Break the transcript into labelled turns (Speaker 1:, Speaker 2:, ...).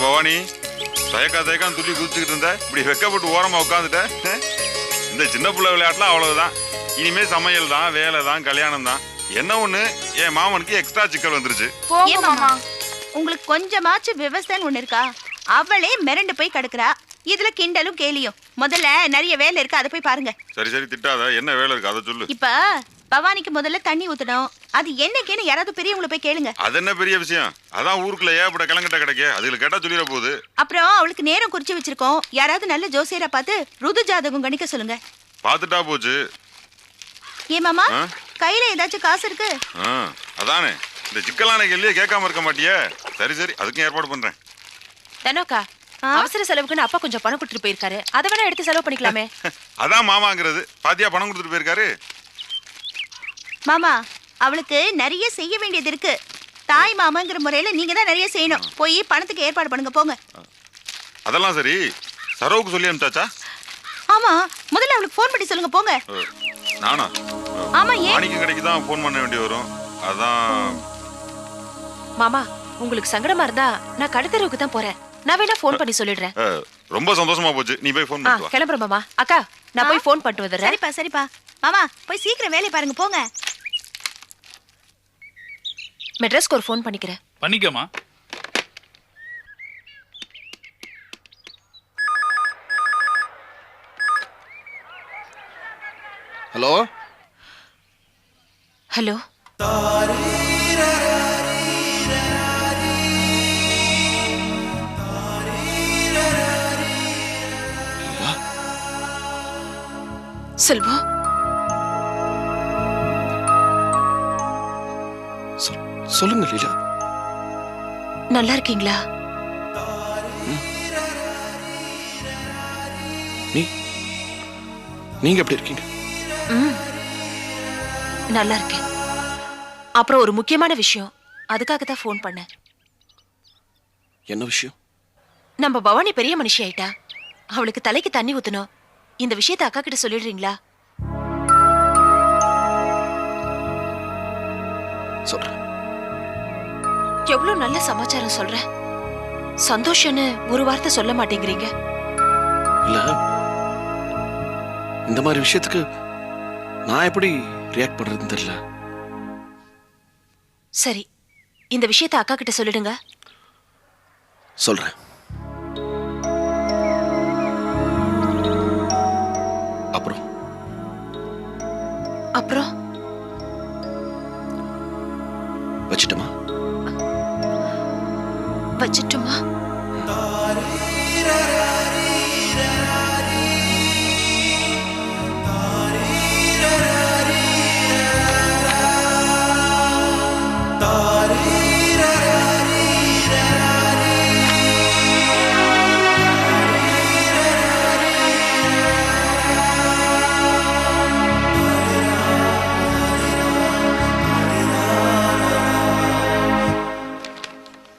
Speaker 1: பவானி தயக்கா தயக்கான்னு துள்ளி குதிச்சுக்கிட்டு இருந்த இப்படி வெக்கப்பட்டு ஓரமா உட்காந்துட்ட. இந்த சின்ன பிள்ளை விளையாட்டுலாம் அவ்வளவுதான். இனிமே சமையல் தான், வேலை தான், கல்யாணம் தான். என்ன ஒண்ணு, என் மாமனுக்கு எக்ஸ்ட்ரா சிக்கல் வந்துருச்சு.
Speaker 2: மாமா உங்களுக்கு கொஞ்சமாச்சும் விவசாயம் ஒண்ணு இருக்கா? அவளே மிரண்டு போய் கிடக்குறா. இதுல கிண்டலும் கேலியும். முதல்ல நிறைய வேலை இருக்கு, அதை போய் பாருங்க.
Speaker 1: சரி சரி திட்டாத, என்ன வேலை இருக்கு அதை சொல்லு.
Speaker 2: இப்ப பவானிக்கு முதல்ல தண்ணி ஊத்தணும். அது என்னக்கேன்னு யாராவது பெரியவங்களை போய் கேளுங்க.
Speaker 1: அது என்ன பெரிய விஷயம்? அதான் ஊருக்குள்ள ஏப்பட கிளங்கிட்ட கிடைக்க, அதுல கேட்டா சொல்லிட போகுது.
Speaker 2: அப்புறம் அவளுக்கு நேரம் குறிச்சு வச்சிருக்கோம். யாராவது நல்ல ஜோசியரை பார்த்து ருது ஜாதகம் கணிக்க சொல்லுங்க.
Speaker 1: பாத்துட்டா போச்சு.
Speaker 2: ஏ மாமா, கையில ஏதாச்சும் காசு இருக்கு?
Speaker 1: அதானே இந்த சிக்கலான கேள்வியே கேட்காம இருக்க மாட்டியே. சரி சரி, அதுக்கும் ஏற்பாடு பண்றேன்.
Speaker 3: தனோக்கா, அவசர செலவுக்குன்னு அப்பா கொஞ்சம் பணம் கொடுத்துட்டு போயிருக்காரு. அதை வேணா எடுத்து செலவு பண்ணிக்கலாமே.
Speaker 1: அதான் மாமாங்கிறது. பாத்தியா பணம் கொடுத்துட்டு போயிருக்காரு.
Speaker 2: மாமா, அவளுக்கு நிறைய செய்ய வேண்டியது இருக்கு. தாய் மாமாங்கிற முறையில நீங்க தான் நிறைய செய்யணும். போய் பணத்துக்கு ஏற்பாடு பண்ணுங்க, போங்க.
Speaker 1: அதெல்லாம் சரி, சரோவுக்கு சொல்லி அனுப்பிச்சாச்சா?
Speaker 2: ஆமா, முதல்ல அவளுக்கு ஃபோன் பண்ணி சொல்லுங்க, போங்க.
Speaker 1: நானா?
Speaker 2: ஆமா, ஏன்
Speaker 1: மாணிக்கம் கடைக்கு தான் ஃபோன் பண்ண வேண்டி வரும். அதான்.
Speaker 3: மாமா, உங்களுக்கு சங்கடமா இருந்தா நான் கடத்தெருவுக்கு தான் போறேன். நான் வேணா ஃபோன் பண்ணி சொல்லிடுறேன்.
Speaker 1: ரொம்ப சந்தோஷமா போச்சு. நீ போய் ஃபோன் பண்ணிட்டு வா.
Speaker 3: கிளம்புறேன் மாமா. அக்கா, நான் போய் ஃபோன் பண்ணிட்டு வந்துடுறேன்.
Speaker 2: சரிப்பா சரிப்பா. மாமா, போய் சீக்கிரம் வேலையை பாருங்க, போங்க.
Speaker 3: மெட்ராஸ்க்கு ஒரு ஃபோன் பண்ணிக்கிறேன்.
Speaker 4: பண்ணிக்கமா.
Speaker 5: Hello
Speaker 3: hello. செல்வா,
Speaker 5: சொல்லுங்க லீலா.
Speaker 3: நல்லா இருக்கீங்களா?
Speaker 5: நீங்க எப்படி இருக்கீங்க?
Speaker 3: நல்லா இருக்கேன். அப்புறம் ஒரு முக்கியமான விஷயம், அதுக்காக தான் ஃபோன் பண்ணேன்.
Speaker 5: என்ன விஷயம்?
Speaker 3: நம்ம பவானி பெரிய மனுஷி ஆயிட்டா. அவளுக்கு தலைக்கு தண்ணி ஊத்தணும். இந்த விஷயத்தை அக்கா கிட்ட சொல்லிடுறீங்களா?
Speaker 5: சொல்றேன்.
Speaker 3: எவ்வளவு நல்ல சமாச்சாரம் சொல்ற. சந்தோஷம்னு ஒரு வார்த்தை சொல்ல மாட்டேங்கிறீங்க.
Speaker 5: இல்ல, இந்த மாதிரி விஷயத்துக்கு நான் எப்படி ரியாக்ட் பண்றதுன்னு தெரியல.
Speaker 3: சரி, இந்த விஷயத்தை அக்கா கிட்ட சொல்லிடுங்க.
Speaker 5: சொல்றேன். அப்புறம்
Speaker 3: அப்புறம்
Speaker 5: வச்சிட்டுமா?
Speaker 3: வச்சிட்டுமா?